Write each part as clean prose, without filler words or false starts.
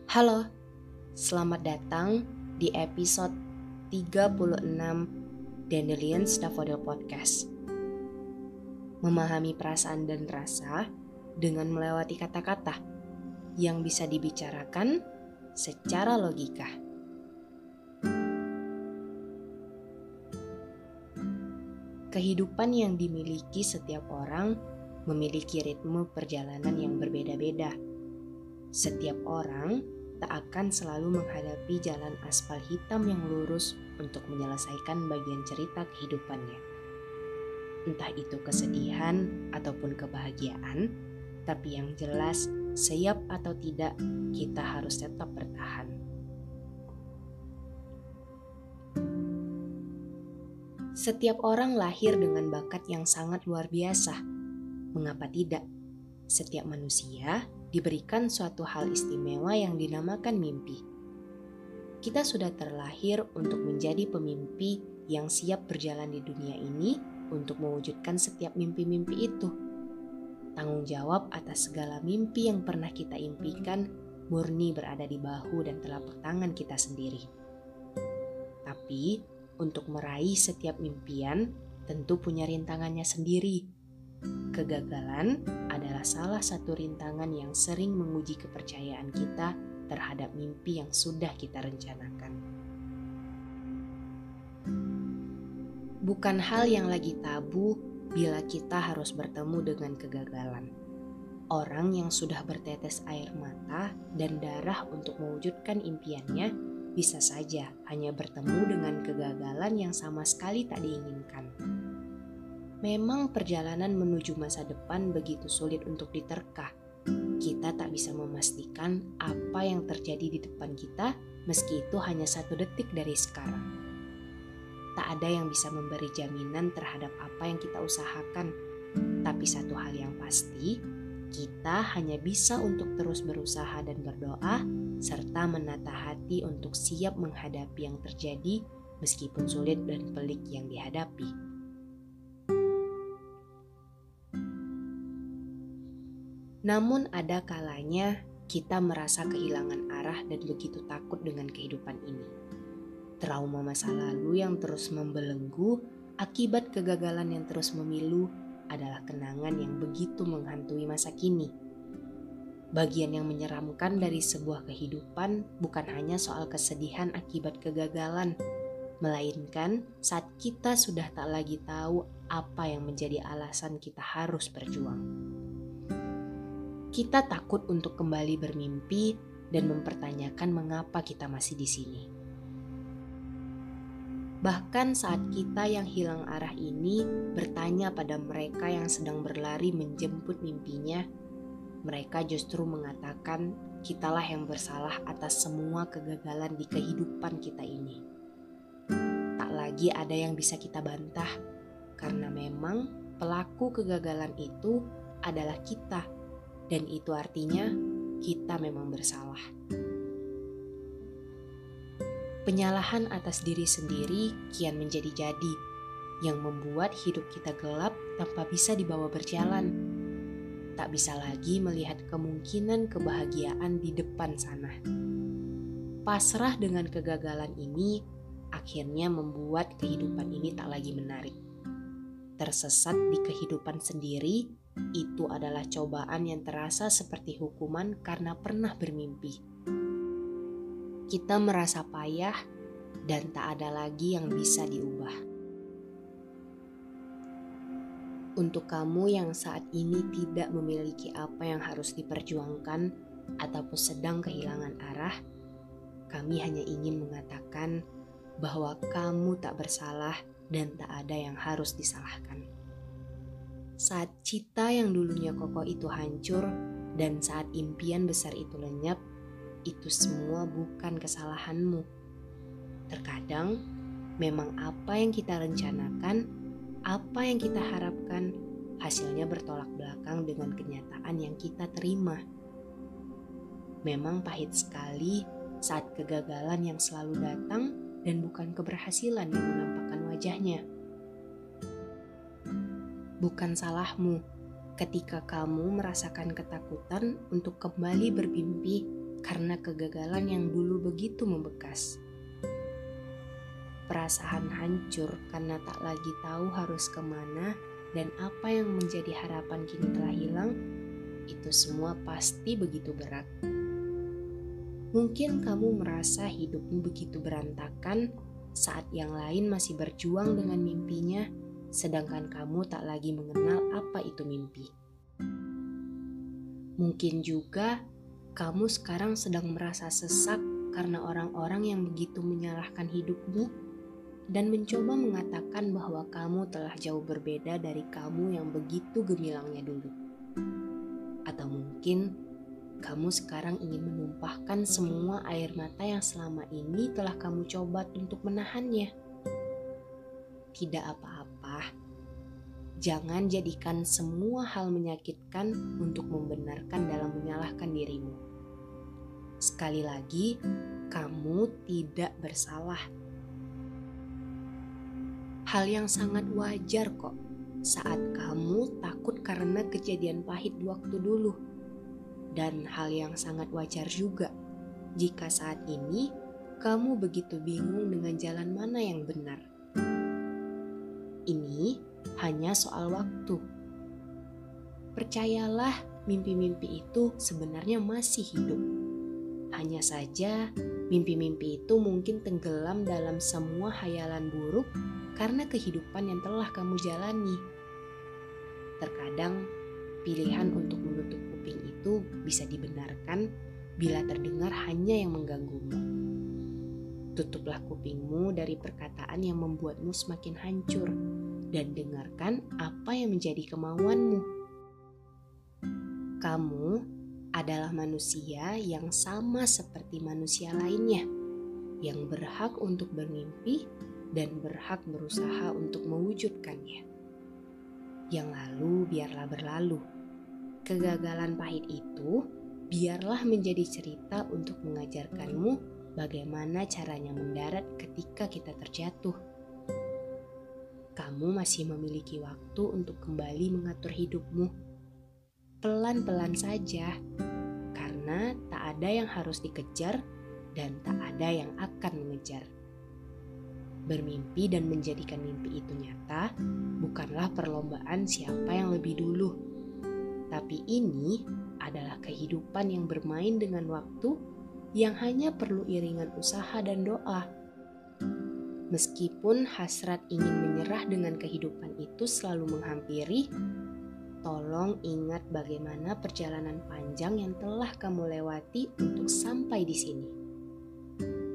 Halo, selamat datang di episode 36 Dandelions Daffodil Podcast. Memahami perasaan dan rasa dengan melewati kata-kata yang bisa dibicarakan secara logika. Kehidupan yang dimiliki setiap orang memiliki ritme perjalanan yang berbeda-beda. Setiap orang tak akan selalu menghadapi jalan aspal hitam yang lurus untuk menyelesaikan bagian cerita kehidupannya. Entah itu kesedihan ataupun kebahagiaan, tapi yang jelas, siap atau tidak, kita harus tetap bertahan. Setiap orang lahir dengan bakat yang sangat luar biasa. Mengapa tidak? Setiap manusia diberikan suatu hal istimewa yang dinamakan mimpi. Kita sudah terlahir untuk menjadi pemimpi yang siap berjalan di dunia ini untuk mewujudkan setiap mimpi-mimpi itu. Tanggung jawab atas segala mimpi yang pernah kita impikan murni berada di bahu dan telapak tangan kita sendiri. Tapi untuk meraih setiap impian tentu punya rintangannya sendiri. Kegagalan adalah salah satu rintangan yang sering menguji kepercayaan kita terhadap mimpi yang sudah kita rencanakan. Bukan hal yang lagi tabu bila kita harus bertemu dengan kegagalan. Orang yang sudah bertetes air mata dan darah untuk mewujudkan impiannya bisa saja hanya bertemu dengan kegagalan yang sama sekali tak diinginkan. Memang perjalanan menuju masa depan begitu sulit untuk diterka. Kita tak bisa memastikan apa yang terjadi di depan kita meski itu hanya 1 detik dari sekarang. Tak ada yang bisa memberi jaminan terhadap apa yang kita usahakan. Tapi satu hal yang pasti, kita hanya bisa untuk terus berusaha dan berdoa serta menata hati untuk siap menghadapi yang terjadi meskipun sulit dan pelik yang dihadapi. Namun ada kalanya kita merasa kehilangan arah dan begitu takut dengan kehidupan ini. Trauma masa lalu yang terus membelenggu akibat kegagalan yang terus memilu adalah kenangan yang begitu menghantui masa kini. Bagian yang menyeramkan dari sebuah kehidupan bukan hanya soal kesedihan akibat kegagalan, melainkan saat kita sudah tak lagi tahu apa yang menjadi alasan kita harus berjuang. Kita takut untuk kembali bermimpi dan mempertanyakan mengapa kita masih di sini. Bahkan saat kita yang hilang arah ini bertanya pada mereka yang sedang berlari menjemput mimpinya, mereka justru mengatakan kitalah yang bersalah atas semua kegagalan di kehidupan kita ini. Tak lagi ada yang bisa kita bantah, karena memang pelaku kegagalan itu adalah kita. Dan itu artinya kita memang bersalah. Penyalahan atas diri sendiri kian menjadi-jadi, yang membuat hidup kita gelap tanpa bisa dibawa berjalan. Tak bisa lagi melihat kemungkinan kebahagiaan di depan sana. Pasrah dengan kegagalan ini akhirnya membuat kehidupan ini tak lagi menarik. Tersesat di kehidupan sendiri, itu adalah cobaan yang terasa seperti hukuman karena pernah bermimpi. Kita merasa payah dan tak ada lagi yang bisa diubah. Untuk kamu yang saat ini tidak memiliki apa yang harus diperjuangkan ataupun sedang kehilangan arah, kami hanya ingin mengatakan bahwa kamu tak bersalah dan tak ada yang harus disalahkan. Saat cita yang dulunya kokoh itu hancur dan saat impian besar itu lenyap, itu semua bukan kesalahanmu. Terkadang memang apa yang kita rencanakan, apa yang kita harapkan, hasilnya bertolak belakang dengan kenyataan yang kita terima. Memang pahit sekali saat kegagalan yang selalu datang dan bukan keberhasilan yang menampakkan wajahnya. Bukan salahmu ketika kamu merasakan ketakutan untuk kembali bermimpi karena kegagalan yang dulu begitu membekas. Perasaan hancur karena tak lagi tahu harus kemana dan apa yang menjadi harapan kini telah hilang, itu semua pasti begitu berat. Mungkin kamu merasa hidupmu begitu berantakan saat yang lain masih berjuang dengan mimpinya, sedangkan kamu tak lagi mengenal apa itu mimpi. Mungkin juga kamu sekarang sedang merasa sesak karena orang-orang yang begitu menyalahkan hidupmu dan mencoba mengatakan bahwa kamu telah jauh berbeda dari kamu yang begitu gemilangnya dulu. Atau mungkin kamu sekarang ingin menumpahkan semua air mata yang selama ini telah kamu coba untuk menahannya. Tidak apa-apa. Jangan jadikan semua hal menyakitkan untuk membenarkan dalam menyalahkan dirimu. Sekali lagi, kamu tidak bersalah. Hal yang sangat wajar kok saat kamu takut karena kejadian pahit waktu dulu. Dan hal yang sangat wajar juga jika saat ini kamu begitu bingung dengan jalan mana yang benar. Ini hanya soal waktu. Percayalah, mimpi-mimpi itu sebenarnya masih hidup. Hanya saja mimpi-mimpi itu mungkin tenggelam dalam semua hayalan buruk karena kehidupan yang telah kamu jalani. Terkadang pilihan untuk menutup kuping itu bisa dibenarkan bila terdengar hanya yang mengganggumu. Tutuplah kupingmu dari perkataan yang membuatmu semakin hancur dan dengarkan apa yang menjadi kemauanmu. Kamu adalah manusia yang sama seperti manusia lainnya, yang berhak untuk bermimpi dan berhak berusaha untuk mewujudkannya. Yang lalu biarlah berlalu. Kegagalan pahit itu biarlah menjadi cerita untuk mengajarkanmu bagaimana caranya mendarat ketika kita terjatuh. Kamu masih memiliki waktu untuk kembali mengatur hidupmu. Pelan-pelan saja, karena tak ada yang harus dikejar dan tak ada yang akan mengejar. Bermimpi dan menjadikan mimpi itu nyata bukanlah perlombaan siapa yang lebih dulu. Tapi ini adalah kehidupan yang bermain dengan waktu yang hanya perlu iringan usaha dan doa. Meskipun hasrat ingin menyerah dengan kehidupan itu selalu menghampiri, tolong ingat bagaimana perjalanan panjang yang telah kamu lewati untuk sampai di sini.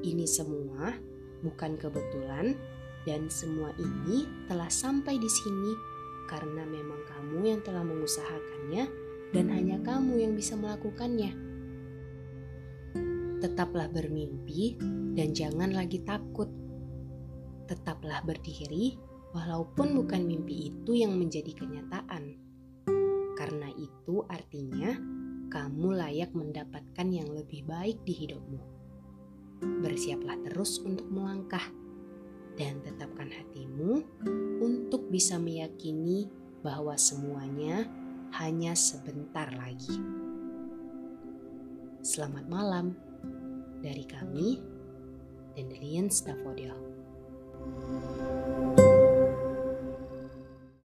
Ini semua bukan kebetulan dan semua ini telah sampai di sini karena memang kamu yang telah mengusahakannya dan hanya kamu yang bisa melakukannya. Tetaplah bermimpi dan jangan lagi takut. Tetaplah berdiri walaupun bukan mimpi itu yang menjadi kenyataan. Karena itu artinya kamu layak mendapatkan yang lebih baik di hidupmu. Bersiaplah terus untuk melangkah dan tetapkan hatimu untuk bisa meyakini bahwa semuanya hanya sebentar lagi. Selamat malam dari kami, Dandelion Stafodil.